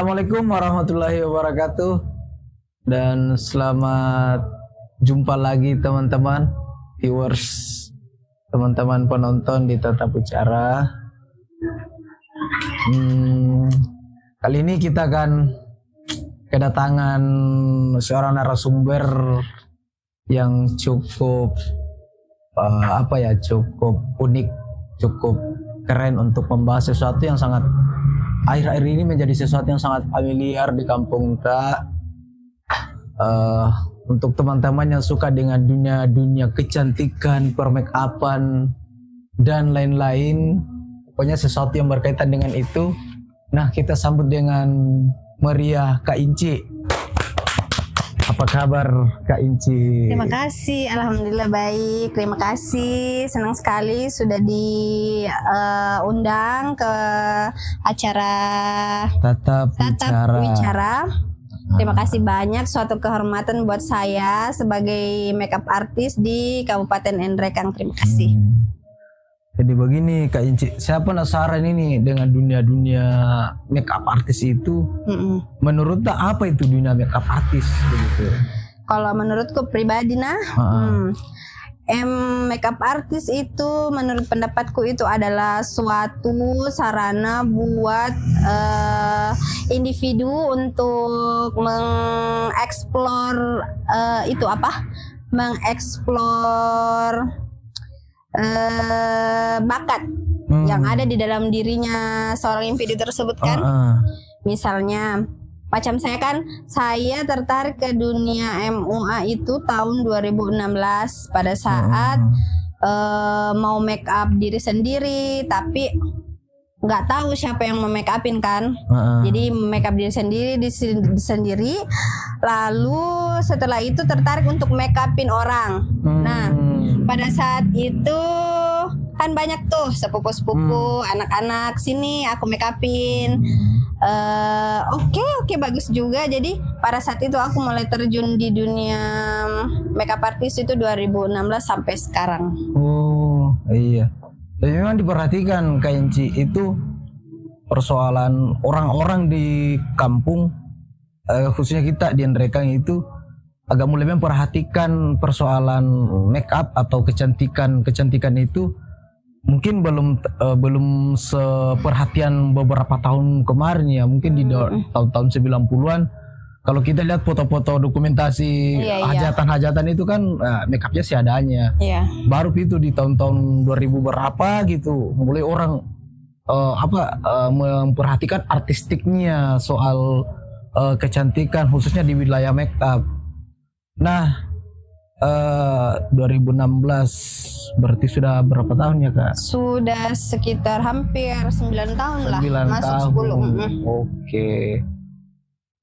Assalamualaikum warahmatullahi wabarakatuh. Dan selamat jumpa lagi teman-teman viewers, teman-teman penonton di Tata Bicara. Kali ini kita akan kedatangan seorang narasumber yang cukup cukup unik, cukup keren untuk membahas sesuatu yang sangat akhir-akhir ini menjadi sesuatu yang sangat familiar di kampung kita. Untuk teman-teman yang suka dengan dunia kecantikan, permake-upan dan lain-lain, pokoknya sesuatu yang berkaitan dengan itu. Nah, kita sambut dengan meriah Kak Inci. Apa kabar Kak Inci? Terima kasih, alhamdulillah baik. Terima kasih, senang sekali sudah diundang ke acara Tatap Bicara. Terima kasih banyak, suatu kehormatan buat saya sebagai makeup artist di Kabupaten Nrekang. Terima kasih. Jadi begini Kak Inci, saya penasaran ini dengan dunia makeup artist itu. Menurut apa itu dunia makeup artist begitu? Kalau menurutku pribadi makeup artist itu menurut pendapatku itu adalah suatu sarana buat individu untuk mengeksplor bakat yang ada di dalam dirinya seorang individu tersebut kan. Misalnya macam saya tertarik ke dunia MUA itu tahun 2016 pada saat mau make up diri sendiri, tapi nggak tahu siapa yang make upin kan. Jadi make up diri sendiri, lalu setelah itu tertarik untuk make upin orang. Nah, pada saat itu kan banyak tuh sepupu-sepupu, anak-anak sini aku make upin. Oke, bagus juga. Jadi pada saat itu aku mulai terjun di dunia makeup artist itu 2016 sampai sekarang. Oh iya. Dan memang diperhatikan Kak Inci itu persoalan orang-orang di kampung, khususnya kita di Nrekang itu agak mulai memperhatikan persoalan make up atau kecantikan itu. Mungkin belum seperhatian beberapa tahun kemarin ya, mungkin di tahun 90-an. Kalau kita lihat foto-foto dokumentasi hajatan-hajatan itu kan make upnya seadanya. Baru itu di tahun-tahun 2000 berapa gitu mulai orang memperhatikan artistiknya soal kecantikan khususnya di wilayah make up. Nah, 2016 berarti sudah berapa tahun ya Kak? Sudah sekitar hampir 9 tahun lah, masuk 10. Oke.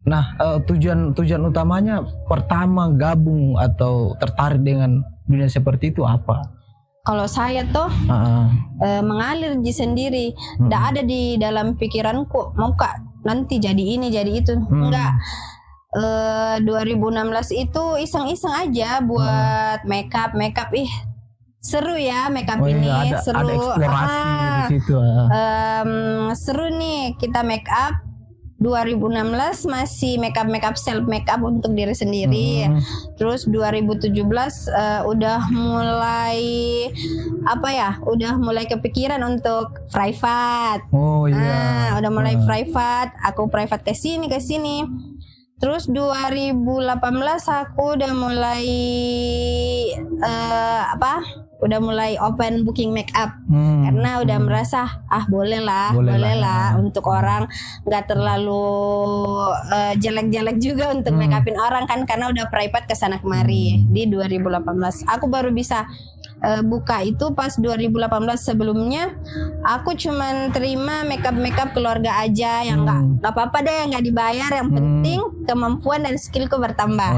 Nah, tujuan utamanya pertama gabung atau tertarik dengan dunia seperti itu apa? Kalau saya tuh mengalir sendiri, tidak ada di dalam pikiranku mau Kak nanti jadi ini jadi itu, enggak. 2016 itu iseng-iseng aja buat makeup seru ya makeup ini. Seru, ada eksplorasi di situ. Seru nih kita makeup. 2016 masih makeup self makeup untuk diri sendiri. Terus 2017 udah mulai kepikiran untuk private. Udah mulai private. Aku private ke sini. Terus 2018 aku udah mulai open booking make up karena udah merasa boleh lah untuk orang, nggak terlalu jelek-jelek juga untuk make upin orang kan, karena udah private kesana kemari. Di 2018 aku baru bisa buka itu pas 2018. Sebelumnya aku cuman terima makeup keluarga aja yang nggak apa-apa deh, nggak dibayar, yang penting kemampuan dan skillku bertambah.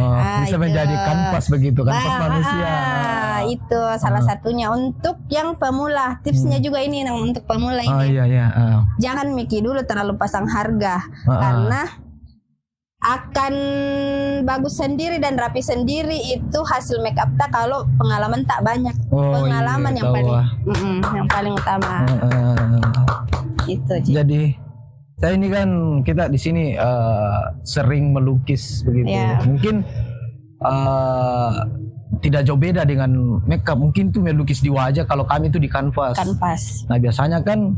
Bisa menjadi kanvas begitu, kanvas manusia. Itu salah satunya untuk yang pemula. Tipsnya juga ini untuk pemula ini. Jangan mikir dulu terlalu pasang harga karena akan bagus sendiri dan rapi sendiri itu hasil make up tak kalau pengalaman tak banyak. Pengalaman yang paling utama. Gitu. Jadi Saya ini kan kita di sini sering melukis begitu. Iya. Mungkin tidak jauh beda dengan makeup. Mungkin tuh melukis di wajah, kalau kami itu di kanvas. Kanvas. Nah biasanya kan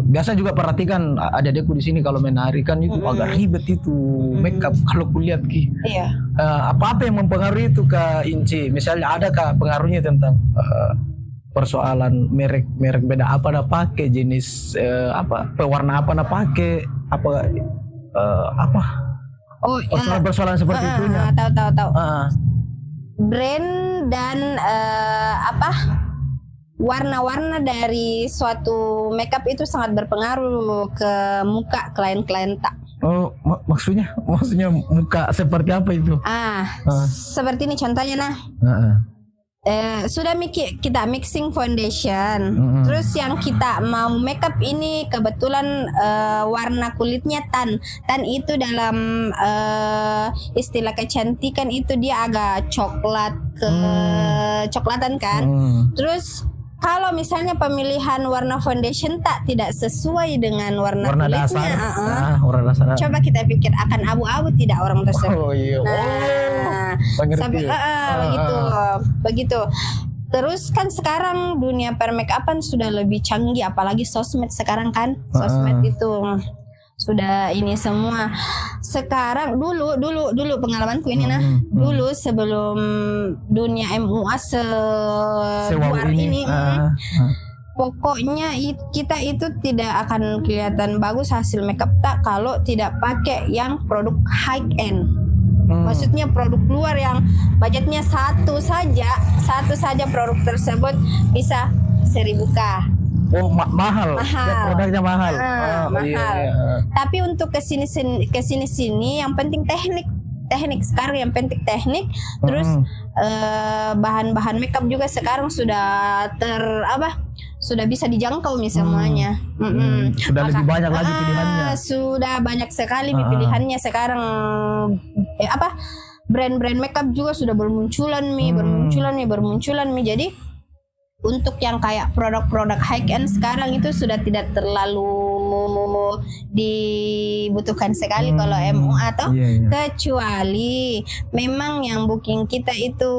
biasa juga perhatikan adik-adikku di sini kalau menari kan itu agak ribet itu makeup kalau kulihat Ki. Iya. Apa-apa yang mempengaruhi itu ke Inci? Misalnya adakah pengaruhnya tentang persoalan merek beda apa dah pakai, jenis apa pewarna apa dah pakai, apa Oh, persoalan seperti itunya. Tahu. Brand dan warna-warna dari suatu makeup itu sangat berpengaruh ke muka klien-klien tak. Oh, maksudnya muka seperti apa itu? Seperti ini contohnya nah. Sudah kita mixing foundation, terus yang kita mau makeup ini kebetulan warna kulitnya tan itu dalam istilah kecantikan itu dia agak coklat coklatan kan. Terus kalau misalnya pemilihan warna foundation tidak sesuai dengan warna kulitnya, dasar. Warna dasar. Coba kita pikir akan abu-abu tidak orang tersebut. Oh iya. Begitu. Terus kan sekarang dunia permakeupan sudah lebih canggih, apalagi sosmed sekarang kan. Sosmed itu sudah ini semua. Sekarang dulu pengalamanku ini nah. Dulu sebelum dunia MUA seluar ini. Pokoknya kita itu tidak akan kelihatan bagus hasil makeup tak kalau tidak pakai yang produk high end. Maksudnya produk luar yang budgetnya satu saja produk tersebut bisa 1.000K. Oh mahal. Ya, produknya mahal. Mahal. Iya. Tapi untuk kesini yang penting teknik sekarang yang penting teknik. Terus bahan-bahan makeup juga sekarang sudah sudah bisa dijangkau semuanya. Sudah lebih banyak lagi pilihannya. Sudah banyak sekali pilihannya sekarang. Brand-brand makeup juga sudah bermunculan Jadi untuk yang kayak produk-produk high end sekarang itu sudah tidak terlalu dibutuhkan sekali kalau MUA atau kecuali memang yang booking kita itu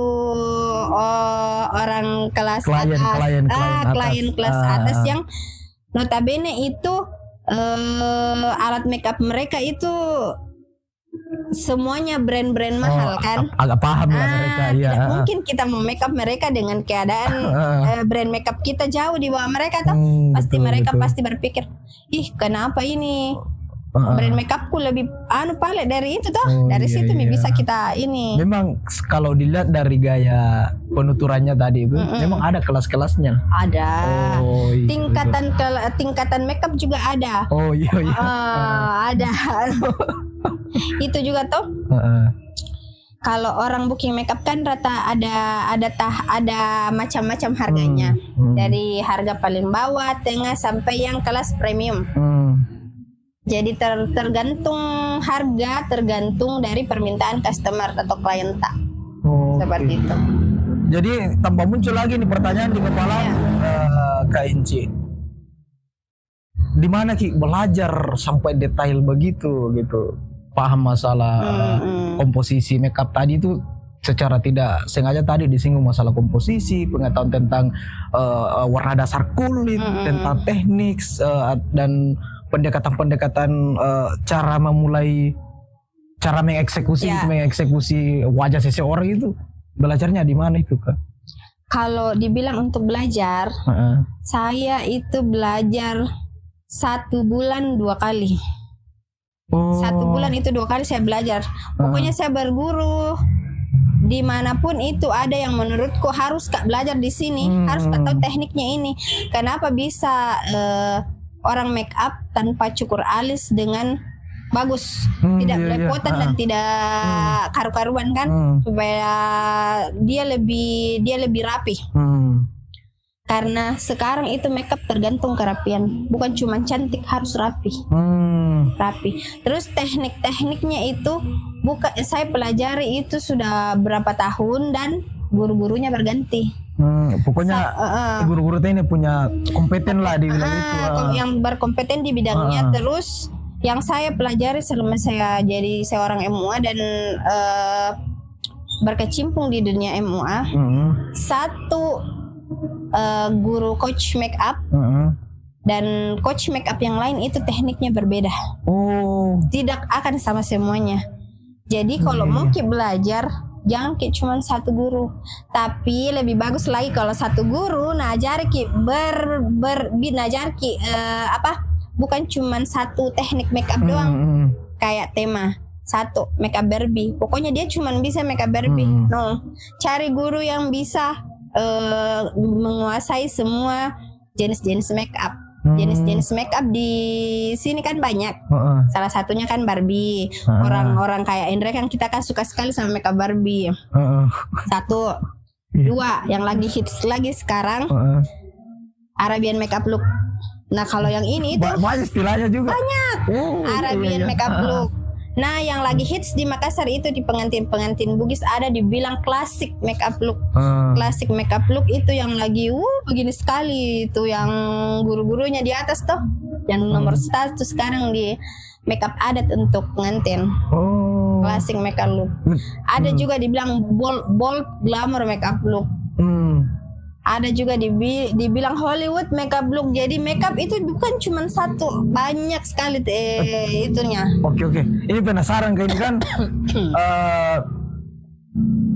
orang kelas klien kelas atas yang notabene itu alat makeup mereka itu semuanya brand-brand mahal kan. Agak paham lah mereka. Tidak mungkin kita mau makeup mereka dengan keadaan brand makeup kita jauh di bawah mereka toh. Pasti mereka pasti berpikir, ih kenapa ini brand makeupku lebih palet dari itu toh. Dari situ bisa kita ini. Memang kalau dilihat dari gaya penuturannya tadi itu memang ada kelas-kelasnya. Ada. Tingkatan makeup juga ada. Oh iya. Ada. Itu juga toh. Kalau orang booking makeup kan rata ada macam-macam harganya. Dari harga paling bawah, tengah sampai yang kelas premium. Jadi tergantung harga, tergantung dari permintaan customer atau klien tak. Seperti itu. Jadi tanpa muncul lagi nih pertanyaan di kepala Kak Inci. Di mana Ki belajar sampai detail begitu gitu? Paham masalah komposisi makeup tadi itu secara tidak sengaja tadi disinggung masalah komposisi, pengetahuan tentang warna dasar kulit, tentang teknik dan pendekatan cara mengeksekusi wajah seseorang itu belajarnya di mana itu Kak? Kalau dibilang untuk belajar, saya itu belajar 1 bulan 2 kali. 1 bulan itu 2 kali saya belajar. Pokoknya saya berguru dimanapun itu ada yang menurutku harus Kak belajar di sini, harus Kak tahu tekniknya ini. Kenapa bisa orang make up tanpa cukur alis dengan bagus, tidak belepotan dan tidak karu-karuan kan, supaya dia lebih rapi. Karena sekarang itu makeup tergantung kerapian, bukan cuma cantik, harus rapi. Rapi. Terus tekniknya itu saya pelajari itu sudah berapa tahun dan guru-gurunya berganti. Pokoknya guru-guru ini punya kompeten lah di bidang itu. Yang berkompeten di bidangnya. Terus yang saya pelajari selama saya jadi seorang MUA dan berkecimpung di dunia MUA, satu guru coach make up dan coach make up yang lain itu tekniknya berbeda. Tidak akan sama semuanya. Jadi kalau mau belajar, jangan cuma satu guru, tapi lebih bagus lagi kalau satu guru ngajar bukan cuma satu teknik makeup doang, kayak tema satu makeup Barbie. Pokoknya dia cuma bisa makeup Barbie. Cari guru yang bisa menguasai semua jenis-jenis makeup. Jenis-jenis makeup di sini kan banyak. Salah satunya kan Barbie. Orang-orang kayak Indra kan kita kan suka sekali sama makeup Barbie. Satu, dua, yang lagi hits lagi sekarang Arabian makeup look. Nah kalau yang ini tuh banyak istilahnya juga. Banyak. Arabian makeup look. Nah yang lagi hits di Makassar itu di pengantin-pengantin Bugis ada dibilang klasik makeup look. Klasik makeup look itu yang lagi begini sekali itu yang guru-gurunya di atas tuh. Yang nomor satu sekarang di makeup adat untuk pengantin. Klasik makeup look. Ada juga dibilang bold glamour makeup look. Ada juga dibilang Hollywood makeup look. Jadi makeup itu bukan cuma satu, banyak sekali itunya. Oke. Ini penasaran kayak ini kan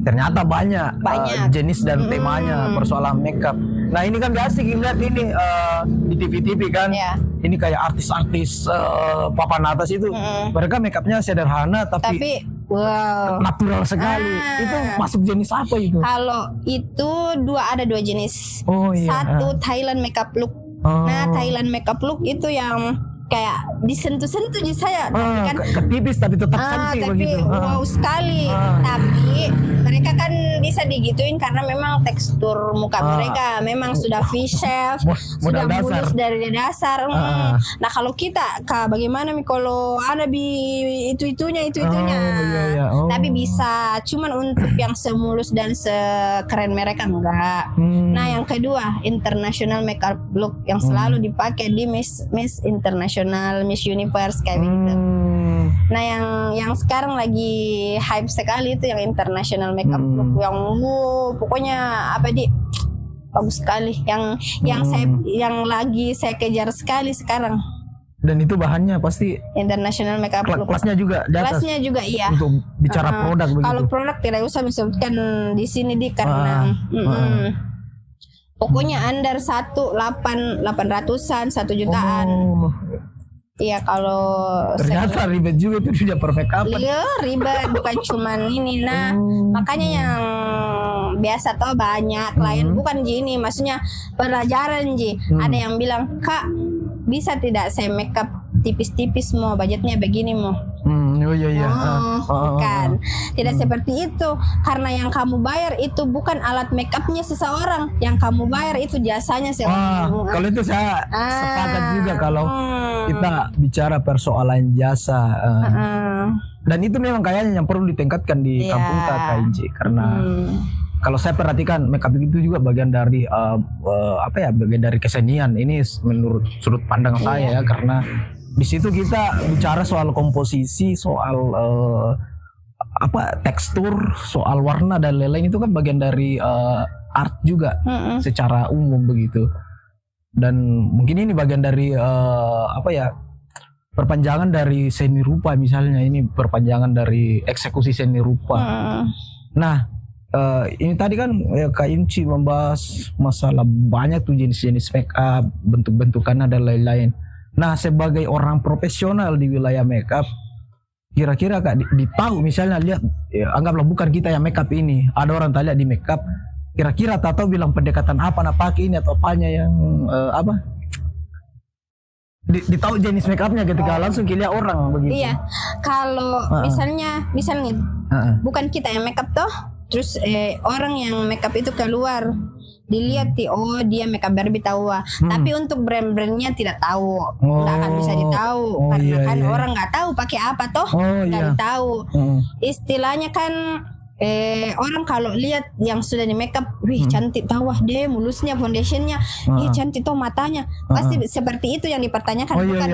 ternyata banyak jenis dan temanya persoalan makeup. Nah ini kan biasa kita lihat ini di TV-TV kan. Ini kayak artis-artis papan atas itu mereka makeupnya sederhana tapi wow, natural sekali. Itu masuk jenis apa itu? Kalau itu ada dua jenis. Iya. Satu Thailand makeup look. Nah Thailand makeup look itu yang kayak disentuh-sentuh di saya, tapi kan ketipis tapi tetap cantik begitu. Wow sekali. Tapi mereka kan bisa digituin karena memang tekstur muka mereka memang sudah V-shape, sudah mulus dari dasar. Nah kalau kita bagaimana nih kalau ada itu-itunya. Tapi bisa, cuman untuk yang semulus dan sekeren mereka enggak. Nah yang kedua international makeup look yang selalu dipakai di Miss International, Miss Universe kayak gitu. Nah yang sekarang lagi hype sekali itu yang international makeup look yang pokoknya bagus sekali. Yang lagi saya kejar sekali sekarang. Dan itu bahannya pasti international makeup look. Kelasnya juga di atas. Kelasnya juga iya. Untuk bicara produk begitu. Kalau produk tidak usah disebutkan di sini karena pokoknya under 800-an 1 jutaan. Iya kalau ternyata ribet juga itu sudah per makeup. Iya ribet, bukan cuman ini. Nah makanya yang biasa tuh banyak klien bukan gini, maksudnya pelajaran ada yang bilang, Kak bisa tidak saya makeup tipis-tipis mau budgetnya begini mau. Bukan, tidak seperti itu. Karena yang kamu bayar itu bukan alat makeupnya seseorang, yang kamu bayar itu jasanya seorang. Kalau itu saya sepakat juga kalau kita bicara persoalan jasa. Dan itu memang kayaknya yang perlu ditingkatkan di kampung KKIJ karena kalau saya perhatikan makeup itu juga bagian dari bagian dari kesenian. Ini menurut sudut pandang saya ya, karena di situ kita bicara soal komposisi, soal tekstur, soal warna dan lain-lain. Itu kan bagian dari art juga secara umum begitu. Dan mungkin ini bagian dari perpanjangan dari seni rupa misalnya. Ini perpanjangan dari eksekusi seni rupa. Nah ini tadi kan Kak Inci membahas masalah banyak tuh jenis-jenis makeup, bentuk-bentukannya dan lain-lain. Nah sebagai orang profesional di wilayah makeup, kira-kira Kak ditahu misalnya lihat anggaplah bukan kita yang makeup ini, ada orang tanya di makeup, kira-kira tahu bilang pendekatan apa nak pakai ini atau apanya yang ditahu jenis makeupnya ketika langsung lihat orang begitu. Iya, kalau misalnya bukan kita yang makeup toh, terus orang yang makeup itu keluar dilihat dia makeup Barbie tahu tapi untuk brand-brandnya tidak tahu, nggak akan bisa ditahu karena orang nggak tahu pakai apa toh, nggak ditahu. Istilahnya kan orang kalau lihat yang sudah di makeup, wih cantik tahu deh mulusnya, foundationnya, cantik tuh matanya, pasti seperti itu yang dipertanyakan, bukan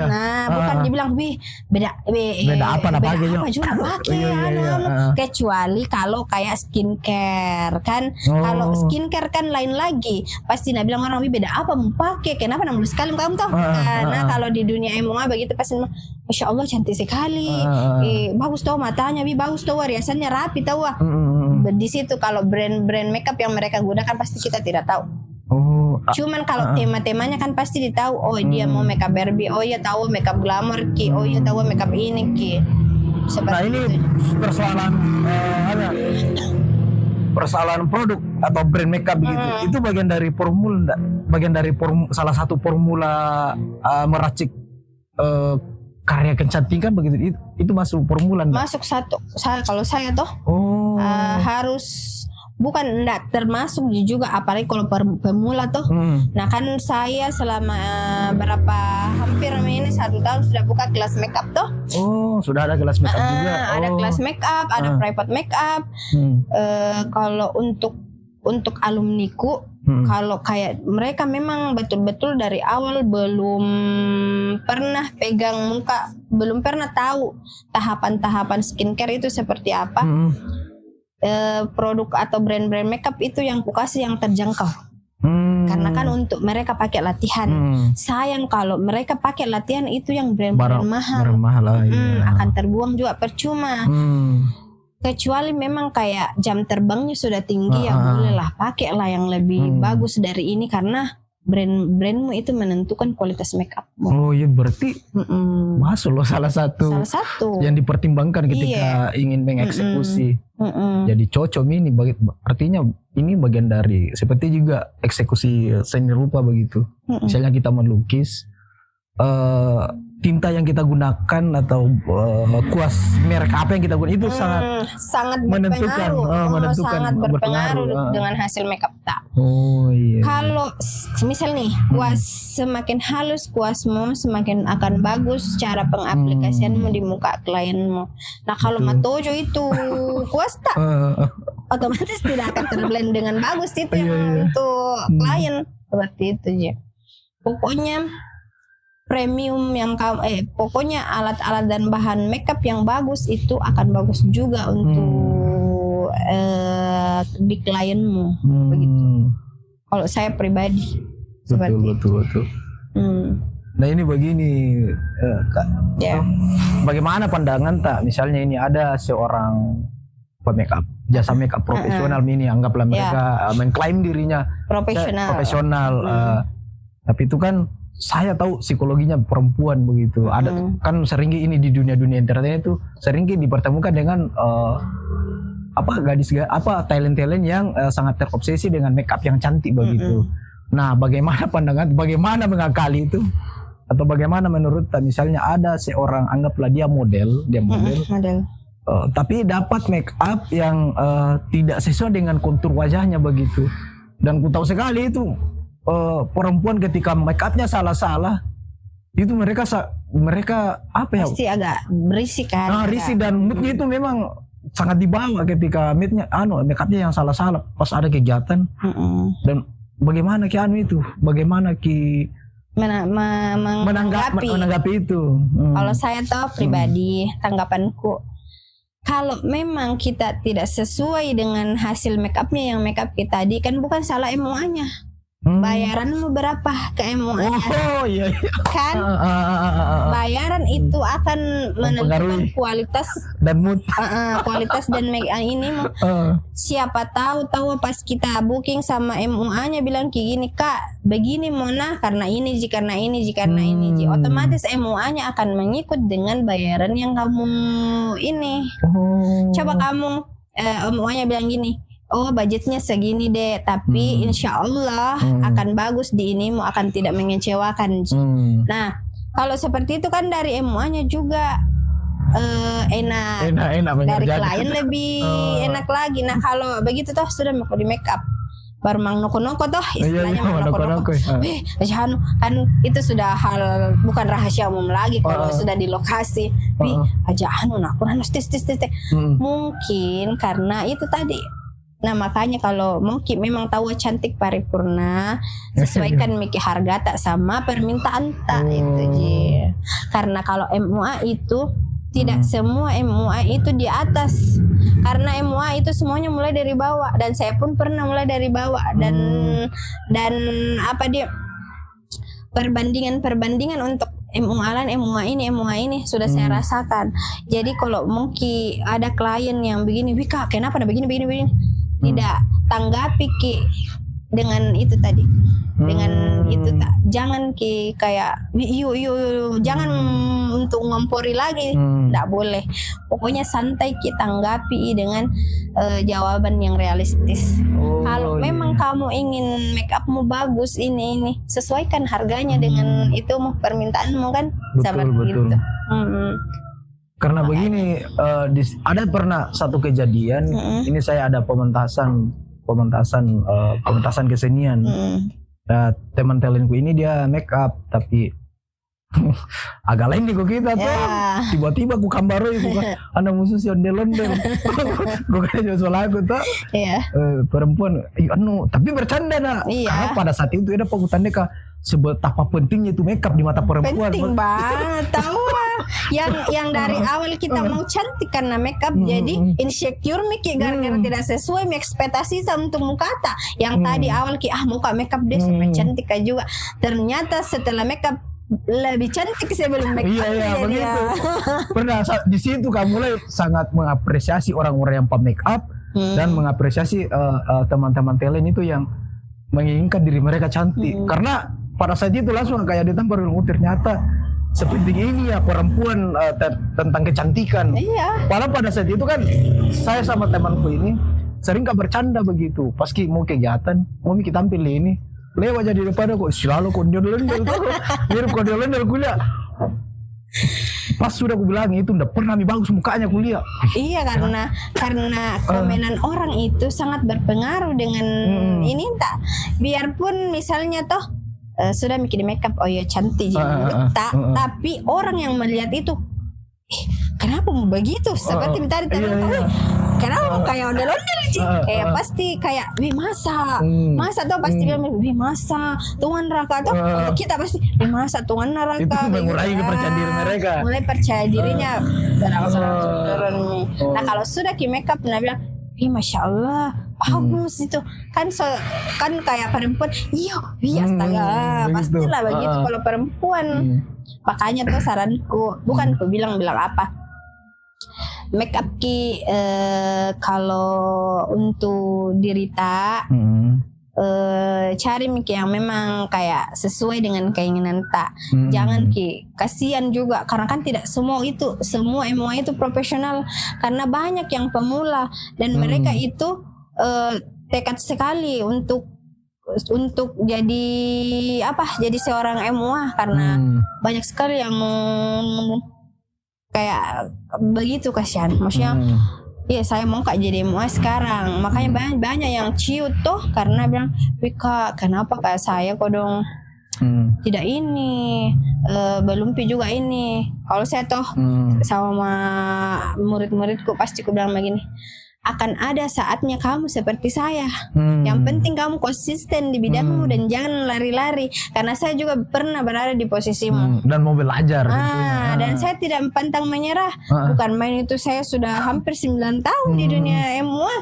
bukan dibilang wih beda apa juga pakai kecuali kalau kayak skincare kan, kalau skincare kan lain lagi, pasti nak bilang orang wih beda apa mau pakai, kenapa nak mulus sekali kamu tahu, karena kalau di dunia MUA begitu pasti Masya Allah cantik sekali, bagus tau matanya, bagus tau riasannya rapi tau. Di situ kalau brand makeup yang mereka gunakan pasti kita tidak tahu. Cuman kalau tema-temanya kan pasti ditahu. Oh dia mau makeup Barbie, oh ya tahu makeup glamour ki, oh ya tahu makeup ini ki. Seperti ini persoalan persoalan produk atau brand makeup gitu. Itu bagian dari formula enggak? Bagian dari salah satu formula meracik karya kecantikan begitu, itu masuk formula enggak? Masuk satu. Kalau saya toh harus bukan enggak termasuk juga, apalagi kalau pemula toh. Nah kan saya selama hampir ini 1 tahun sudah buka kelas makeup toh. Sudah ada kelas makeup juga. Ada kelas makeup, ada private makeup. Kalau untuk alumniku, kalau kayak mereka memang betul-betul dari awal belum pernah pegang muka, belum pernah tahu tahapan-tahapan skincare itu seperti apa. Produk atau brand-brand makeup itu yang kukasih yang terjangkau. Karena kan untuk mereka pakai latihan. Sayang kalau mereka pakai latihan itu yang brand-brand mahal. Akan terbuang juga percuma. Kecuali memang kayak jam terbangnya sudah tinggi, ya bolehlah pakailah yang lebih bagus dari ini, karena brandmu itu menentukan kualitas makeupmu. Oh iya, berarti masuk loh salah satu yang dipertimbangkan ketika ingin mengeksekusi. Jadi cocok ini artinya ini bagian dari seperti juga eksekusi seni rupa begitu. Misalnya kita melukis, tinta yang kita gunakan atau kuas merek apa yang kita gunakan itu sangat menentukan, sangat berpengaruh dengan hasil makeup tak. Iya. Kalau misal nih kuas semakin halus kuasmu, semakin akan bagus cara pengaplikasianmu di muka klienmu. Nah kalau matojo itu kuas tak, otomatis tidak akan terblend dengan bagus itu yang untuk klien, seperti itu ya. Pokoknya premium yang pokoknya alat-alat dan bahan makeup yang bagus itu akan bagus juga untuk di klienmu begitu. Kalau saya pribadi betul. Nah ini begini Kak, bagaimana pandangan tak misalnya ini ada seorang pemakeup, jasa makeup profesional ini, anggaplah mereka mengklaim dirinya profesional, tapi itu kan saya tahu psikologinya perempuan begitu. Ada kan sering ini di dunia internet itu sering dipertemukan dengan talent yang sangat terobsesi dengan makeup yang cantik begitu. Nah, bagaimana pandangan, bagaimana mengakali itu? Atau bagaimana menurut misalnya ada seorang anggaplah dia model. Tapi dapat makeup yang tidak sesuai dengan kontur wajahnya begitu. Dan ku tahu sekali itu perempuan ketika make upnya salah-salah itu mereka apa ya? Pasti agak berisik kan. Risih dan moodnya itu memang sangat dibawa ketika make upnya yang salah-salah pas ada kegiatan. Dan bagaimana itu? Bagaimana menanggapi itu? Kalau saya tahu pribadi tanggapanku, kalau memang kita tidak sesuai dengan hasil make upnya yang make up kita tadi, kan bukan salah MUA-nya. Bayaranmu berapa ke MUA? Iya. Kan bayaran itu akan menentukan kualitas dan mood. Kualitas dan make up ini. Siapa tahu pas kita booking sama MUA-nya bilang kayak gini, Kak, begini Mona karena ini karena ini. Otomatis MUA-nya akan mengikut dengan bayaran yang kamu ini. Coba kamu MUA-nya bilang gini, oh budgetnya segini deh, tapi insya Allah akan bagus di ini, akan tidak mengecewakan. Nah kalau seperti itu kan dari MUA-nya juga enak dari klien lebih enak lagi. Nah kalau begitu toh sudah mau di make up, baru mang noko-noko toh istilahnya mang noko-noko. noko-noko. Kan itu sudah hal bukan rahasia umum lagi kalau sudah di lokasi. Aja nak kurang tes. Mungkin karena itu tadi. Nah makanya kalau mungkin memang tahu cantik paripurna sesuaikan miki harga tak sama permintaan tak itu Ji. Karena kalau MUA itu tidak semua MUA itu di atas. Karena MUA itu semuanya mulai dari bawah dan saya pun pernah mulai dari bawah dan apa dia perbandingan untuk MUA ini sudah saya rasakan. Jadi kalau mungkin ada klien yang begini, Wika kenapa begini tidak tanggapi Ki dengan itu tadi. Dengan itu tak jangan Ki kayak yuk jangan untuk ngompori lagi, tidak boleh. Pokoknya santai Ki tanggapi dengan jawaban yang realistis. Kalau memang kamu ingin make upmu bagus ini sesuaikan harganya dengan itu permintaanmu kan. Betul. Gitu. Karena begini ada pernah satu kejadian ini saya ada pementasan kesenian. Nah, teman talentku ini dia make up tapi agak lain nih kok kita tuh. Tiba-tiba aku kambaru itu kan anak musuh si ondel-ondel. Gue kayak jual lagu tuh. Perempuan tapi bercanda nak. Karena pada saat itu ada pengutan deka seberapa pentingnya itu make up di mata perempuan. Penting banget tahu. Yang dari awal kita mau cantik karena make up jadi insecure Miki gara-gara tidak sesuai ekspektasi untuk muka tak. Yang tadi awal muka make up deh sampai cantik juga. Ternyata setelah make up lebih cantik sebelum make up. Iya begitu. Pernah di situ kamu mulai sangat mengapresiasi orang-orang yang make up dan mengapresiasi teman-teman talent itu yang menginginkan diri mereka cantik. Karena pada saat itu langsung kayak ditampar ternyata seperti ini ya perempuan tentang kecantikan. Padahal pada saat itu kan saya sama temanku ini sering bercanda begitu. Pas mau kegiatan, mau kita tampil ini, lewat jadi depan kok selalu kondel-ondel tuh. Mirip kondel-ondel kuliah. Pas sudah aku bilang itu udah pernah bagus mukanya kuliah. Iya karena komenan orang itu sangat berpengaruh dengan ini tak. Biarpun misalnya toh sudah bikin makeup cantik tapi orang yang melihat itu kenapa mau begitu seperti tadi kenapa kayak ondel-ondel kayak pasti kayak masa tuh pasti bilang masa Tuhan neraka tuh kita pasti masa Tuhan neraka itu mengurangi kepercayaan diri mereka mulai percaya dirinya turun. Nah kalau sudah ki makeup bilang Masya Allah bagus itu kan kayak perempuan astaga pastilah begitu kalau perempuan. Makanya tuh saranku bukan aku bilang apa make up ki kalau untuk dirita cari Miki yang memang kayak sesuai dengan keinginan tak. Jangan Ki kasihan juga karena kan tidak semua MUA itu profesional karena banyak yang pemula dan mereka itu tekad sekali untuk jadi jadi seorang MUA karena banyak sekali yang kayak begitu kasihan maksudnya. Iya saya mau jadi MUA sekarang. Makanya banyak yang ciut tuh karena bilang Wika kenapa kayak saya kok dong tidak ini belum juga ini. Kalau saya toh sama murid-muridku pasti aku bilang begini, akan ada saatnya kamu seperti saya. Yang penting kamu konsisten di bidangmu dan jangan lari-lari. Karena saya juga pernah berada di posisimu. Dan mau belajar. Dan saya tidak pantang menyerah. Bukan main itu saya sudah hampir 9 tahun di dunia MUA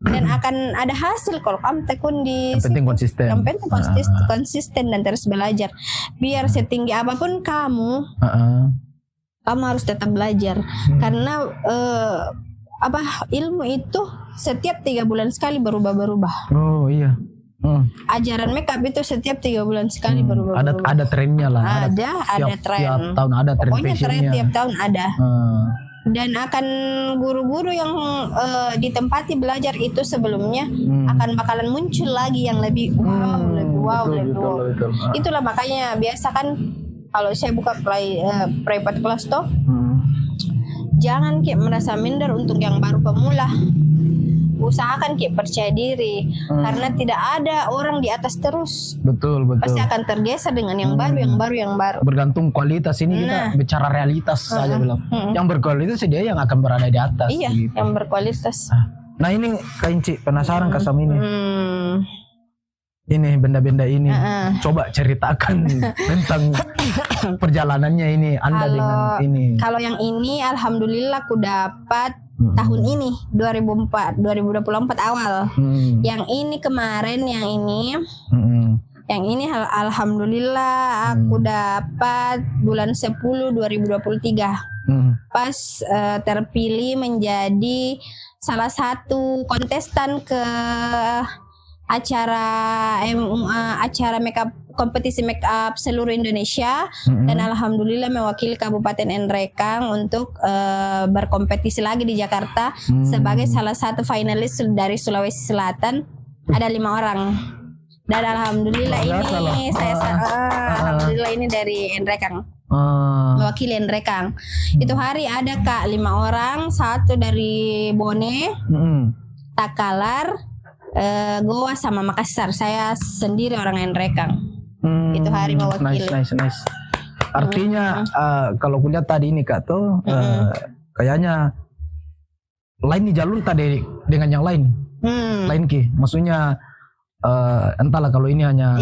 dan akan ada hasil kalau kamu tekun di. Yang penting konsisten. Yang penting konsisten dan terus belajar. Biar setinggi apapun kamu harus tetap belajar. Karena ilmu itu setiap 3 bulan sekali berubah-berubah. Oh iya. Ajaran makeup itu setiap 3 bulan sekali berubah-ubah. Ada trennya lah. Ada tren. Tiap tahun ada tren. Pokoknya tren tiap tahun ada. Dan akan guru-guru yang ditempati belajar itu sebelumnya akan bakalan muncul lagi yang lebih wow. Itulah makanya biasa kan kalau saya buka private class tuh jangan kayak merasa minder untuk yang baru pemula. usahakan Ki percaya diri, karena tidak ada orang di atas terus. Betul. Pasti akan tergeser dengan yang baru, yang baru. Bergantung kualitas ini kita bicara realitas saja bilang. Yang berkualitas dia yang akan berada di atas. Iya, gitu. yang berkualitas. Nah ini Kak Inci penasaran Kasam ini. Ini benda-benda ini, coba ceritakan tentang perjalanannya ini Anda dengan ini. Kalau yang ini alhamdulillah aku dapat tahun ini 2024 awal. Yang ini kemarin yang ini alhamdulillah aku dapat bulan 10 2023. Pas terpilih menjadi salah satu kontestan ke acara MUA, acara makeup kompetisi makeup seluruh Indonesia, dan alhamdulillah mewakili Kabupaten Nrekang untuk berkompetisi lagi di Jakarta sebagai salah satu finalis dari Sulawesi Selatan. Ada 5 orang. Dan alhamdulillah ini alhamdulillah ini dari Nrekang. Mewakili Nrekang. Itu hari ada Kak 5 orang, 1 dari Bone, Takalar, Goa sama Makassar. Saya sendiri orang Nrekang. Itu hari mewakili. Nice. Artinya kalau kulihat tadi ini Kak tuh kayaknya lain di jalur tadi dengan yang lain. Lain Ki. Maksudnya entahlah kalau ini hanya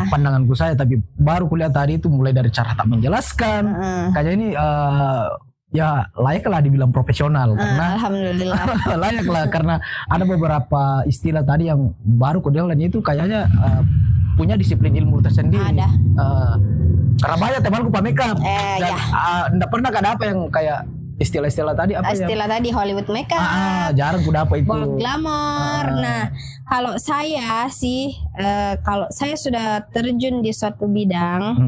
pandanganku saya, tapi baru kulihat tadi itu mulai dari cara tak menjelaskan. Kayaknya ini ya layaklah dibilang profesional karena alhamdulillah layaklah karena ada beberapa istilah tadi yang baru kulihat itu kayaknya punya disiplin ilmu tersendiri. Ada. Karena banyak temanku pak makeup dan enggak pernah ada apa yang kayak istilah-istilah tadi apa istilah tadi Hollywood makeup. Jarang ku dapat itu. Bold glamour. Nah, kalau saya sih kalau saya sudah terjun di suatu bidang,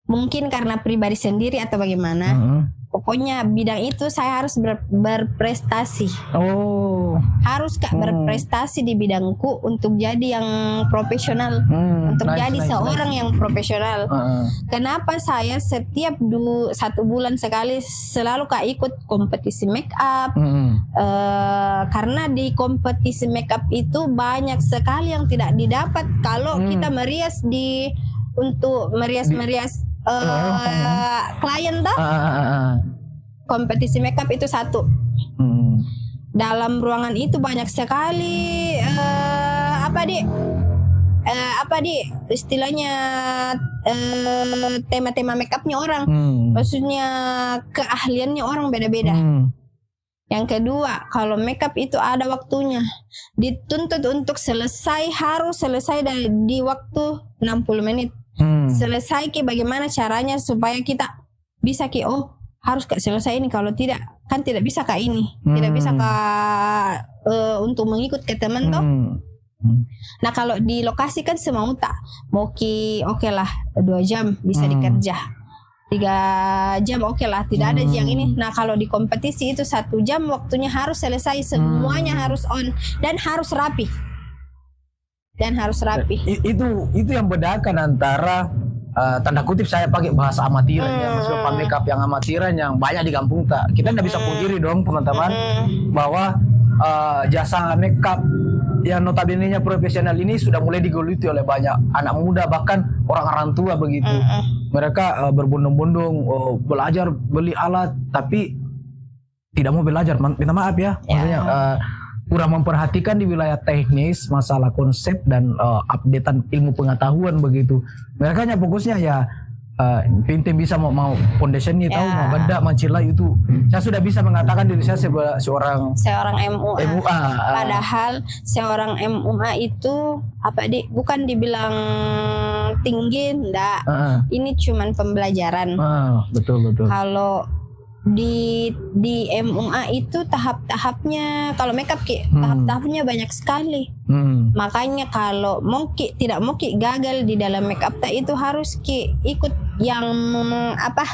mungkin karena pribadi sendiri atau bagaimana, pokoknya bidang itu saya harus berprestasi. Harus Kak berprestasi di bidangku untuk jadi yang profesional, untuk jadi seorang yang profesional. Kenapa saya setiap 1 bulan sekali selalu Kak ikut kompetisi make up? Karena di kompetisi make up itu banyak sekali yang tidak didapat kalau kita merias untuk merias klien dah. Kompetisi makeup itu 1. Dalam ruangan itu banyak sekali istilahnya tema-tema makeupnya orang. Maksudnya keahliannya orang beda-beda. Yang kedua, kalau makeup itu ada waktunya. Dituntut untuk harus selesai di waktu 60 menit. Selesai Ki, bagaimana caranya supaya kita bisa Ki, harus Kak selesai ini, kalau tidak kan tidak bisa Kak ini, tidak bisa Kak untuk mengikut ke teman toh. Nah kalau di lokasi kan semau tak mau Ki, oke lah 2 jam bisa dikerja, 3 jam oke lah, tidak ada yang ini. Nah kalau di kompetisi itu 1 jam waktunya harus selesai, semuanya harus on dan harus rapi. Itu yang bedakan antara tanda kutip saya pakai bahasa amatiran maksudnya pak makeup yang amatiran yang banyak di kampung tak. Kita tidak bisa pungkiri dong teman-teman bahwa jasa makeup yang notabene-nya profesional ini sudah mulai digeluti oleh banyak anak muda, bahkan orang tua begitu. Mereka berbondong-bondong belajar beli alat tapi tidak mau belajar, minta maaf ya. Maksudnya kurang memperhatikan di wilayah teknis, masalah konsep dan updatean ilmu pengetahuan begitu. Mereka hanya fokusnya pintim bisa mau foundationnya tahu mau bedak mencila itu. Saya sudah bisa mengatakan diri saya seorang MUA. Padahal seorang MUA itu bukan dibilang tinggi, enggak. Ini cuman pembelajaran. Betul. Kalau di MUA itu tahap-tahapnya, kalau makeup Ki, tahap-tahapnya banyak sekali. Makanya kalau tidak mau Ki gagal di dalam makeup itu harus Ki ikut yang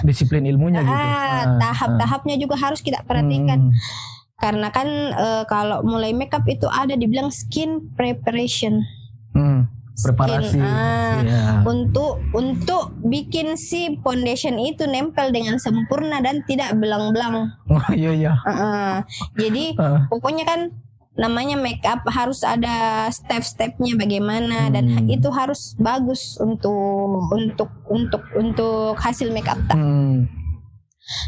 disiplin ilmunya gitu. Tahap-tahapnya juga harus kita perhatikan. Karena kan kalau mulai makeup itu ada dibilang skin preparation. Preparasi untuk bikin si foundation itu nempel dengan sempurna dan tidak belang-belang. Iya. Jadi pokoknya kan namanya make up harus ada step-stepnya bagaimana dan itu harus bagus untuk hasil make up tak.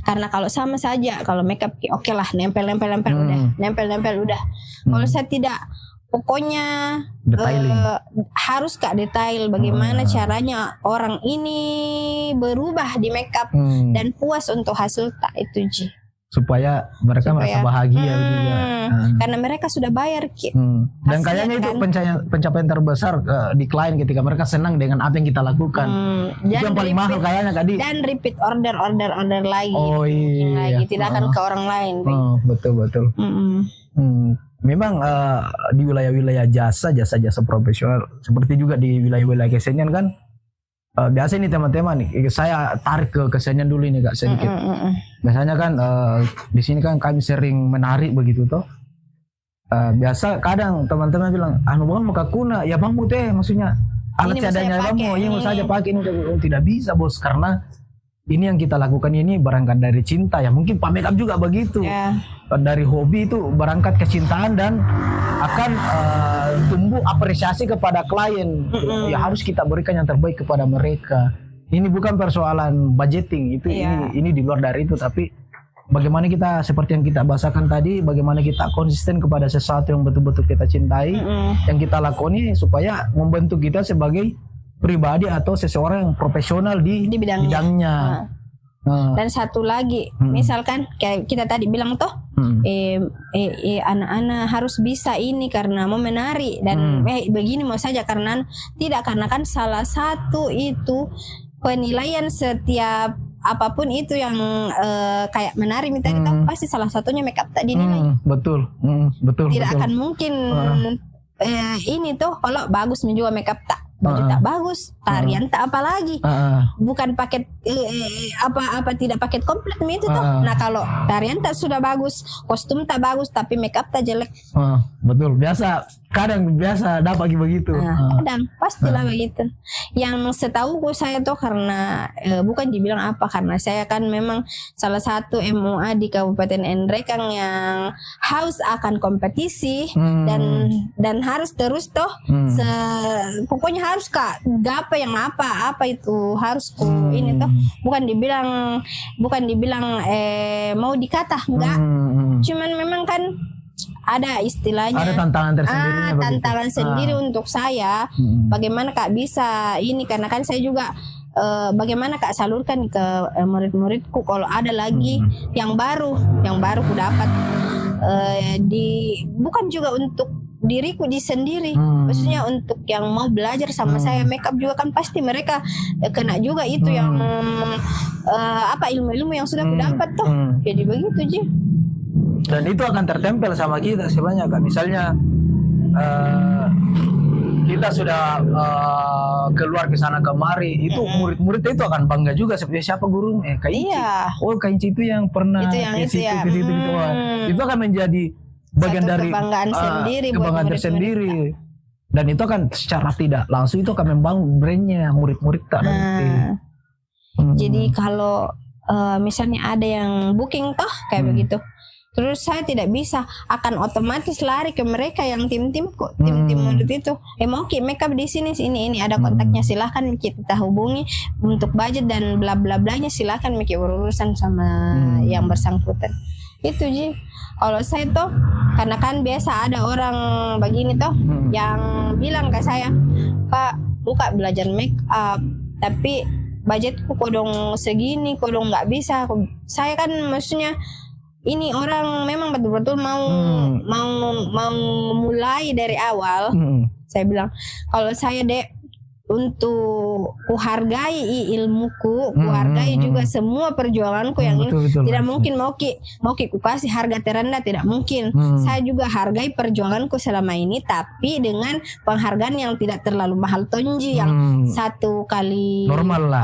Karena kalau sama saja, kalau make up oke lah nempel udah. Kalau saya tidak, pokoknya harus Kak detail bagaimana caranya orang ini berubah di make up dan puas untuk hasil tak itu Ji. Supaya mereka merasa bahagia juga. Karena mereka sudah bayar dan kayaknya itu pencapaian terbesar di klien ketika mereka senang dengan apa yang kita lakukan. Itu yang paling mahal kayaknya Kak. Dan repeat order lagi. Oh iya. Lagi tidak akan ke orang lain. Betul. Memang di wilayah-wilayah jasa profesional seperti juga di wilayah-wilayah kesenian kan. Biasa ini teman-teman nih, saya tarik ke kesenian dulu ini Kak sedikit. Biasanya kan di sini kan kami sering menarik begitu toh. Biasa kadang teman-teman bilang, bang mau kakuna, ya bang mau teh maksudnya alat seadanya bang mau, ini mau saja pakai ini. Tidak bisa bos, karena ini yang kita lakukan ini berangkat dari cinta ya. Mungkin Pak Makeup juga begitu. Dari hobi itu berangkat kecintaan dan akan tumbuh apresiasi kepada klien. Ya harus kita berikan yang terbaik kepada mereka. Ini bukan persoalan budgeting, itu ini di luar dari itu, tapi bagaimana kita seperti yang kita bahasakan tadi, bagaimana kita konsisten kepada sesuatu yang betul-betul kita cintai, yang kita lakoni supaya membentuk kita sebagai pribadi atau seseorang yang profesional di bidangnya. Dan satu lagi, misalkan kayak kita tadi bilang toh, anak-anak harus bisa ini karena mau menari dan begini mau saja karena kan salah satu itu penilaian setiap apapun itu yang kayak menari tadi toh pasti salah satunya make up tak dinilai. Betul. Tidak akan mungkin ini tuh kalau bagus menjual make up tak. Baju tak bagus, tarian tak apa lagi. Bukan paket apa tidak paket komplit itu tuh. Nah kalau tarian tak sudah bagus, kostum tak bagus, tapi make up tak jelek. Betul, kadang dapat begitu. Kadang pastilah begitu. Yang setahuku saya tuh karena bukan dibilang apa, karena saya kan memang salah satu MUA di Kabupaten Nrekang yang haus akan kompetisi dan harus terus toh pokoknya harus Kak gape yang apa itu harus ini toh bukan dibilang mau dikata enggak, cuman memang kan ada istilahnya, ada tantangan tersendiri sendiri untuk saya. Bagaimana Kak bisa ini, karena kan saya juga bagaimana Kak salurkan ke murid-muridku kalau ada lagi yang baru ku dapat bukan juga untuk diriku sendiri, maksudnya untuk yang mau belajar sama saya makeup juga kan pasti mereka kena juga itu yang ilmu-ilmu yang sudah ku dapat toh. Jadi begitu Ji. Dan itu akan tertempel sama kita sebenarnya Kak. Misalnya kita sudah keluar ke sana kemari, itu murid-murid itu akan bangga juga seperti siapa guru Kak Inci. Kak Inci itu yang pernah ke situ. Itu akan menjadi bagian dari kebanggaan tersendiri. Dan itu akan secara tidak langsung itu akan membangun brandnya murid-murid tak nanti. Jadi kalau misalnya ada yang booking toh kayak begitu, terus saya tidak bisa, akan otomatis lari ke mereka yang tim murid itu. Mau makeup di sini ini ada kontaknya, silahkan kita hubungi untuk budget dan bla bla blanya, silahkan berurusan sama yang bersangkutan. Itu Ji. Kalau saya tuh karena kan biasa ada orang begini toh yang bilang ke saya, Kak buka belajar make up tapi budgetku kodong segini, kodong nggak bisa. Saya kan maksudnya ini orang memang betul-betul mau mulai dari awal. Saya bilang kalau saya untuk kuhargai ilmuku, kuhargai juga semua perjuanganku yang ini. Tidak mungkin mau ki ku kasih harga terendah, tidak mungkin. Saya juga hargai perjuanganku selama ini, tapi dengan penghargaan yang tidak terlalu mahal tonji, yang satu kali normal lah.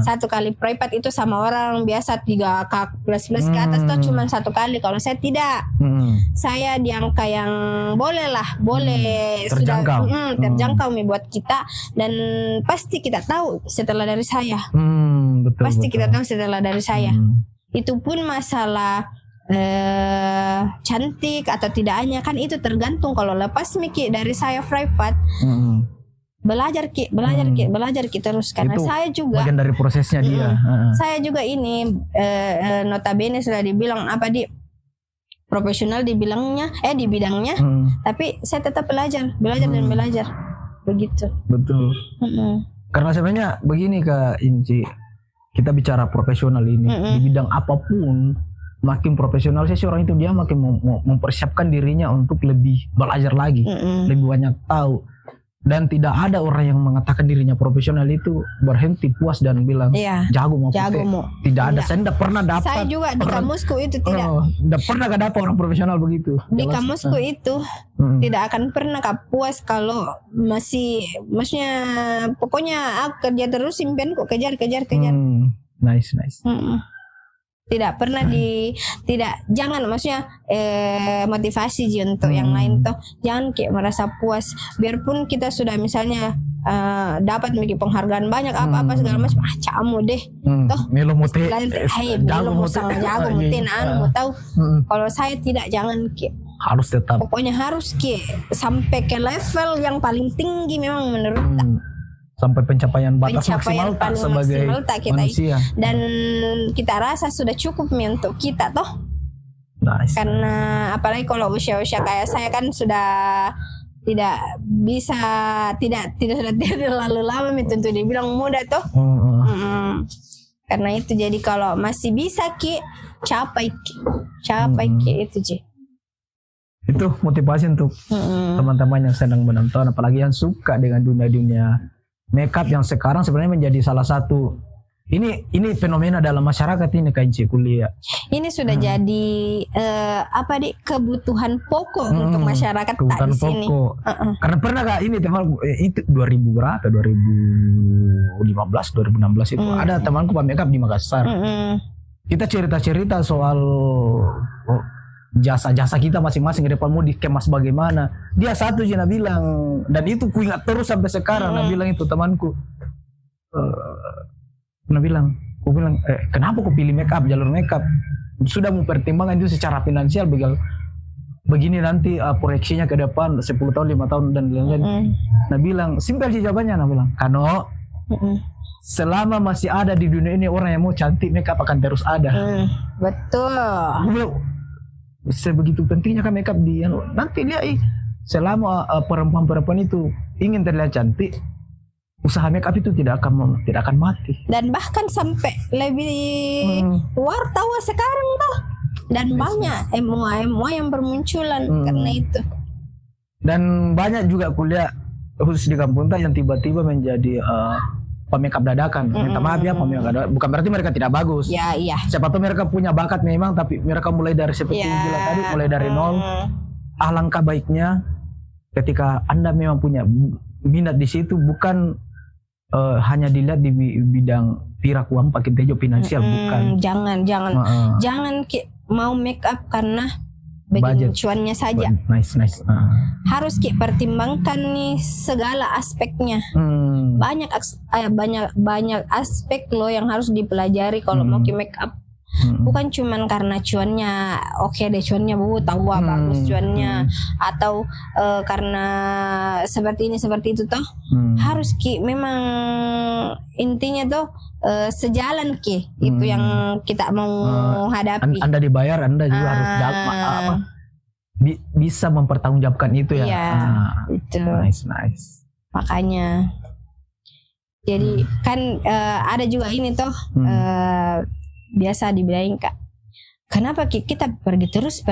Satu kali private itu sama orang biasa 3K plus ke atas tuh cuma satu kali. Kalau saya tidak, saya di angka yang boleh terjangkau. Sudah terjangkau buat kita. Dan pasti kita tahu setelah dari saya. Kita tahu setelah dari saya. Itu pun masalah cantik atau tidaknya kan itu tergantung. Kalau lepas Miki dari saya privat, belajar ki terus karena Itu saya juga bagian dari prosesnya dia. saya juga ini notabene sudah dibilang apa di profesional di bidangnya, tapi saya tetap belajar dan belajar begitu. Betul. Karena sebenarnya begini Kak Inci, kita bicara profesional ini di bidang apapun, makin profesional seorang itu dia makin mempersiapkan dirinya untuk lebih belajar lagi, lebih banyak tahu. Dan tidak ada orang yang mengatakan dirinya profesional itu berhenti puas dan bilang jago mau. Tidak ada. Saya tidak pernah dapat. Saya juga di kamusku itu tidak. Tidak pernah gak dapat orang profesional begitu. Di kamusku itu tidak akan pernah puas kalau maksudnya pokoknya aku kerja terus, impianku kejar. Nice. Tidak pernah jangan maksudnya motivasi untuk yang lain toh, jangan kayak merasa puas biarpun kita sudah misalnya dapat memiliki penghargaan banyak apa segala macam, camu deh toh melo mote jago mutin mau tahu. Kalau saya tidak, jangan kayak harus tetap, pokoknya harus kayak sampai ke level yang paling tinggi memang menurut sampai pencapaian batas maksimal tak sebagai manusia, dan kita rasa sudah cukup untuk kita toh. Nice. Karena apalagi kalau usia kayak saya kan sudah tidak bisa tidak terlalu lama untuk dibilang muda toh. Karena itu jadi kalau masih bisa capai itu Ji. Itu motivasi untuk teman-teman yang sedang menonton, apalagi yang suka dengan dunia makeup yang sekarang sebenarnya menjadi salah satu ini fenomena dalam masyarakat ini Kak Inci kuliah. Ini sudah jadi kebutuhan pokok untuk masyarakat kebutuhan di sini. Karena pernah Kak ini teman itu 2000 berapa? 2015, 2016 itu ada temanku Pak makeup di Makassar. Kita cerita soal jasa-jasa kita masing-masing ke depan mau dikemas bagaimana. Dia satu aja bilang, dan itu ku ingat terus sampai sekarang. Bilang itu temanku, bilang kenapa ku pilih jalur makeup? Sudah mempertimbangkan itu secara finansial, begini nanti proyeksinya ke depan 10 tahun 5 tahun dan lain-lain. Bilang simpel sih jawabannya. Bilang Kano, selama masih ada di dunia ini orang yang mau cantik, makeup akan terus ada. Betul. Sebegitu pentingnya kan makeup nanti lihat selama perempuan itu ingin terlihat cantik, usaha makeup itu tidak akan mati, dan bahkan sampai lebih wartawan sekarang toh, dan banyak MUA yang bermunculan karena itu. Dan banyak juga kuliah khusus di kampung yang tiba-tiba menjadi pemakeup dadakan. Minta maaf ya, pemakeup dadakan. Bukan berarti mereka tidak bagus. Iya. Siapa tahu mereka punya bakat memang, tapi mereka mulai dari seperti bilang tadi, mulai dari nol. Alangkah baiknya ketika Anda memang punya minat di situ, bukan hanya dilihat di bidang pirak uang pakai tejo finansial, bukan. Jangan mau makeup karena bagi cuannya saja. Nice. Harus pertimbangkan nih segala aspeknya. Banyak aspek loh yang harus dipelajari kalau mau make up. Bukan cuman karena cuannya oke deh, cuannya tahu bagus cuannya, atau karena seperti itu toh. Harus memang intinya tuh sejalan itu yang kita mau hadapi. Anda dibayar, Anda juga harus bisa mempertanggungjawabkan itu ya. Iya, itu. Nice. Makanya jadi kan ada juga ini toh biasa dibilangin Kak, kenapa kita pergi terus.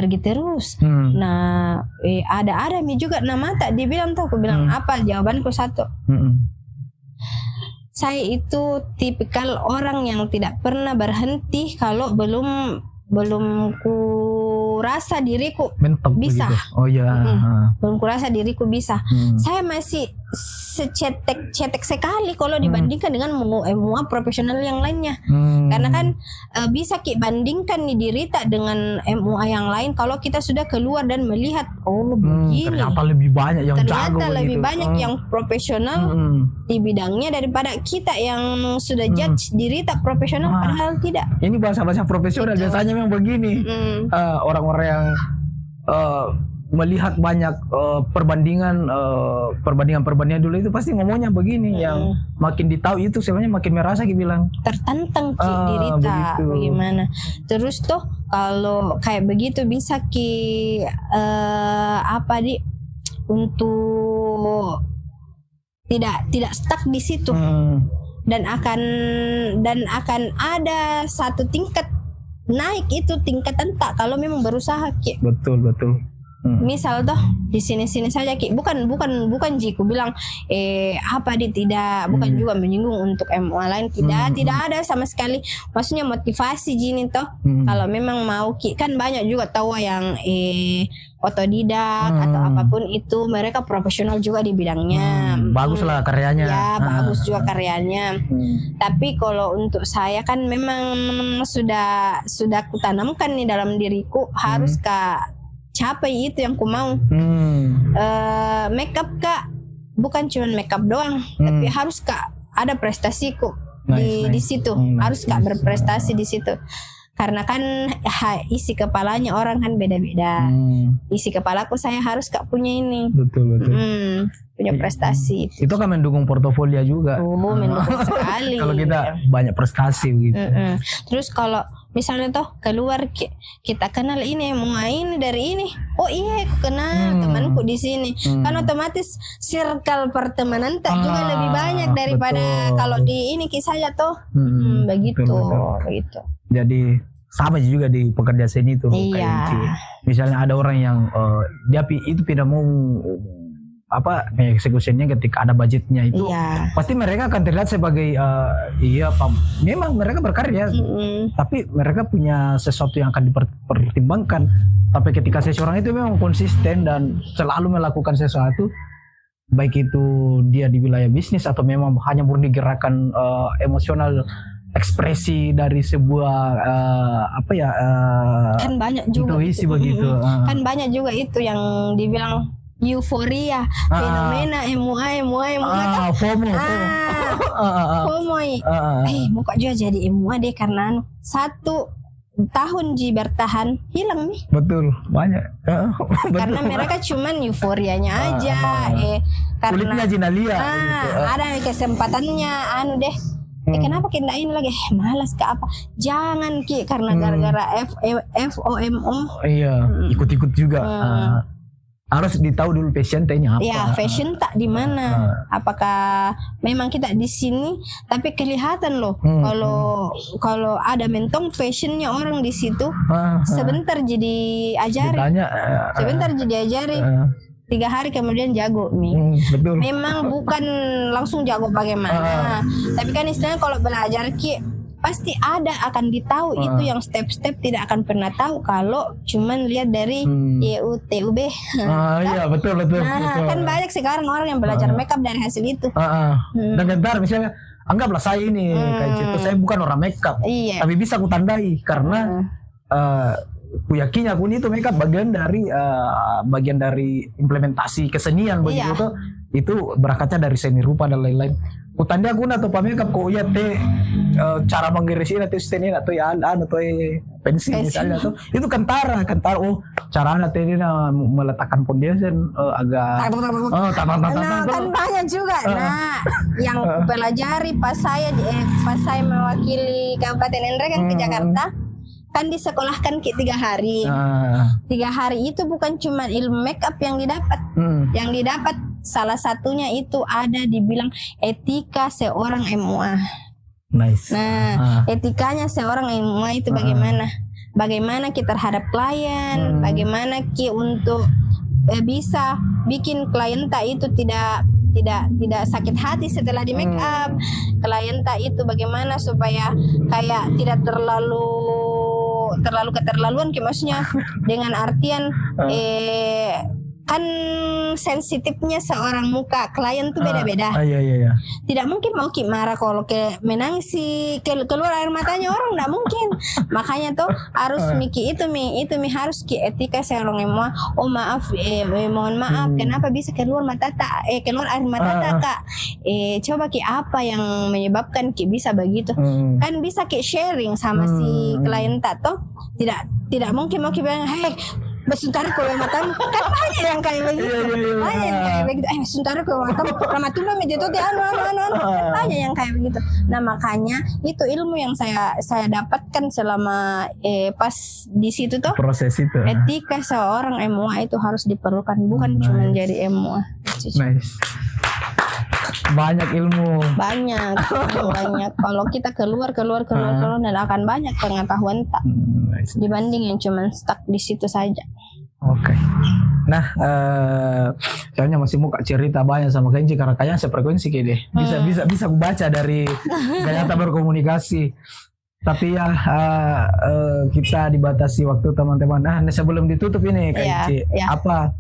Nah ada mi juga mata dibilang tuh, aku bilang apa jawabanku satu. Saya itu tipikal orang yang tidak pernah berhenti kalau belum ku rasa diriku mentok bisa begitu. Belum ku rasa diriku bisa. Saya masih cetek sekali kalau dibandingkan dengan MUA profesional yang lainnya. Karena kan bisa kita bandingkan nih diri tak dengan MUA yang lain kalau kita sudah keluar dan melihat begini. Ternyata lebih banyak yang jago. Ternyata lebih begitu. banyak yang profesional di bidangnya daripada kita yang sudah judge diri tak profesional padahal tidak. Ini bahasa-bahasa profesional biasanya memang begini. Orang-orang yang melihat banyak perbandingan dulu itu pasti ngomongnya begini. Yang makin ditahu itu sebenarnya makin merasa bilang tertantang diri tak bagaimana. Terus tuh kalau kayak begitu bisa untuk tidak stuck di situ. Dan akan ada satu tingkat naik itu tingkatan tak kalau memang berusaha Ki. Betul. Misal toh di sini saja Ki, bukan Jiku bilang bukan juga menyinggung untuk MUA lain, tidak ada sama sekali. Maksudnya motivasi Jini toh kalau memang mau Ki, kan banyak juga tahu yang otodidak atau apapun itu, mereka profesional juga di bidangnya. Bagus lah karyanya. Ya, bagus juga karyanya. Tapi kalau untuk saya kan memang sudah kutanamkan nih dalam diriku, harus capai itu yang ku mau. Makeup Kak, bukan cuma makeup doang, tapi harus Kak ada prestasiku di situ. Harus Kak berprestasi di situ. Karena kan isi kepalanya orang kan beda-beda. Isi kepalaku saya harus Kak punya ini. Betul. Punya prestasi. Itu kan mendukung portofolio juga. Mendukung sekali. Kalau kita banyak prestasi gitu. Terus kalau misalnya toh keluar kita kenal ini ini dari ini. Oh iya, aku kenal temanku di sini. Kan otomatis circle pertemanan tak juga lebih banyak daripada kalau di ini kisahnya toh. Begitu. Jadi sama juga di pekerja seni itu. Iya. Misalnya ada orang yang dia itu tidak mau eksekusinya ketika ada budgetnya itu, pasti mereka akan terlihat sebagai memang mereka berkarya, tapi mereka punya sesuatu yang akan dipertimbangkan. Tapi ketika seseorang itu memang konsisten dan selalu melakukan sesuatu, baik itu dia di wilayah bisnis atau memang hanya murni gerakan emosional, ekspresi dari sebuah kan banyak juga intuisi begitu. Kan banyak juga itu yang dibilang euforia, fenomena MUA FOMO. Mau kok juga jadi MUA deh karena 1 tahun bertahan hilang nih. Betul, banyak. Karena mereka cuman euforianya aja. Karena kulitnya jinalia. Ada kesempatannya deh. Kenapa kita ini lagi malas ke apa? Jangan Ki, karena gara-gara FOMO. Iya, ikut-ikut juga. Harus ditahu dulu passion-nya apa. Ya, fashion tak di mana? Apakah memang kita di sini tapi kelihatan loh kalau ada mentong fashionnya orang di situ, sebentar jadi ajari. Sebentar jadi ajari. 3 hari kemudian jago nih. Betul. Memang bukan langsung jago bagaimana. Tapi kan istilahnya kalau belajar Ki, pasti akan ditahu itu yang step-step tidak akan pernah tahu kalau cuman lihat dari YUTUB. Iya betul. Kan banyak sekarang orang yang belajar makeup dari hasil itu. Dan bentar misalnya anggaplah saya ini kayak gitu, saya bukan orang makeup, tapi bisa aku tandai karena ku yakin aku ini itu makeup bagian dari implementasi kesenian begitu. Itu berangkatnya dari seni rupa dan lain-lain. Ku tandai aku atau makeup ku ya cara mengiris ini atau seni atau atau pensil misalnya tuh itu kentara cara ini meletakkan foundation agak kan banyak juga yang pelajari pas saya mewakili Kabupaten Ngendrek ke Jakarta. Kan disekolahkan 3 hari. 3 hari itu bukan cuma ilmu makeup yang didapat. Yang didapat salah satunya itu ada dibilang etika seorang MUA. Nice. Etikanya seorang MUA itu bagaimana? Bagaimana kita terhadap klien, bagaimana kita untuk bisa bikin klien itu tidak sakit hati setelah di make up. Klien itu bagaimana supaya kayak tidak terlalu keterlaluan maksudnya dengan artian kan sensitifnya seorang muka klien tuh beda-beda. Iya. Tidak mungkin mau Ki marah kalau ke menangis keluar air matanya orang, tidak mungkin. Makanya tuh harus Miki itu harus Ki etika seorang emua. Oh maaf, mohon maaf, kenapa bisa keluar keluar air mata Kak? Coba Ki apa yang menyebabkan Ki bisa begitu? Kan bisa Ki sharing sama si klien tuh. Tidak mungkin mau Ki bilang, hei sebentar kalau matamu, kan banyak yang kayak begitu. Banyak yang kayak begitu. Sebentar kalau matamu, ramatullah menjadi banyak yang kayak begitu. Nah makanya itu ilmu yang saya dapatkan selama pas di situ tuh. Proses itu. Etika seorang MUA itu harus diperlukan, bukan cuma jadi MUA. Nice. Banyak ilmu. Banyak. Kalau kita keluar dan akan banyak pengetahuan tak dibanding yang cuma stuck di situ saja. Oke. Nah, kayaknya masih mau cerita banyak sama Kenci karena kayaknya sefrekuensi kayak deh. Bisa aku baca dari gaya berkomunikasi. Tapi ya kita dibatasi waktu teman-teman. Nah, sebelum ditutup ini Kenci, apa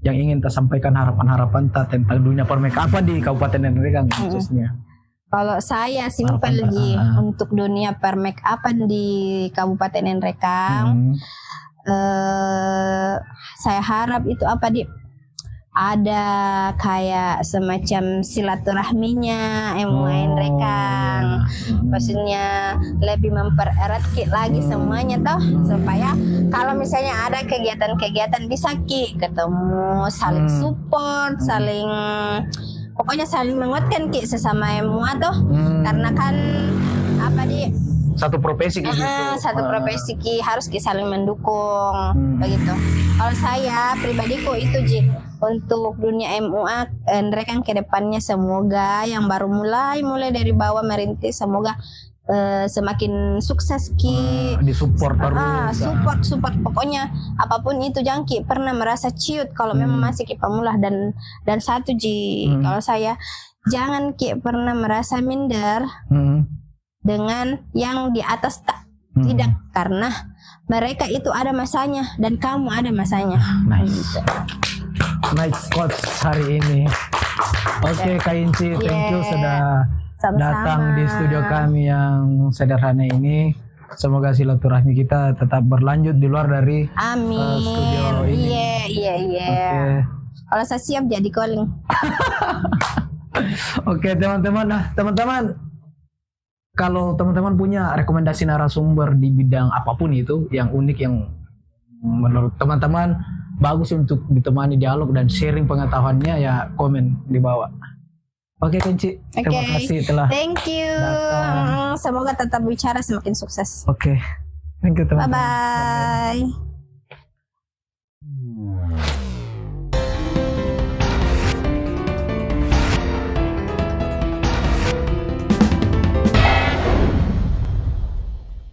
yang ingin kita sampaikan harapan-harapan tentang dunia permakeupan di Kabupaten Ngendrekang khususnya? Kalau saya simpel untuk dunia permakeupan di Kabupaten Ngendrekang, saya harap itu ada kayak semacam silaturahminya MUA Ngendrekang, maksudnya lebih mempererat lagi semuanya toh, supaya kalau misalnya ada kegiatan-kegiatan bisa ketemu, saling support, pokoknya saling menguatkan sesama MUA toh, karena kan satu profesi gitu. Satu profesi harus saling mendukung begitu. Kalau saya pribadiku itu untuk dunia MUA Ngendrekang ke depannya semoga yang baru mulai dari bawah merintis semoga semakin sukses disupport terus. Support pokoknya apapun itu jangan pernah merasa ciut kalau memang masih pemula dan satu kalau saya jangan pernah merasa minder dengan yang di atas tidak, karena mereka itu ada masanya dan kamu ada masanya. Nice quotes hari ini. Oke, Kak Inci, thank you sudah datang di studio kami yang sederhana ini. Semoga silaturahmi kita tetap berlanjut di luar dari studio ini. Iya. Kalau saya siap jadi calling. Oke, teman-teman. Kalau teman-teman punya rekomendasi narasumber di bidang apapun itu yang unik yang menurut teman-teman bagus untuk ditemani dialog dan sharing pengetahuannya, ya komen di bawah. Oke Kenci, terima kasih telah Thank you. datang. Semoga tetap bicara semakin sukses. Oke. Thank you teman-teman. Bye-bye.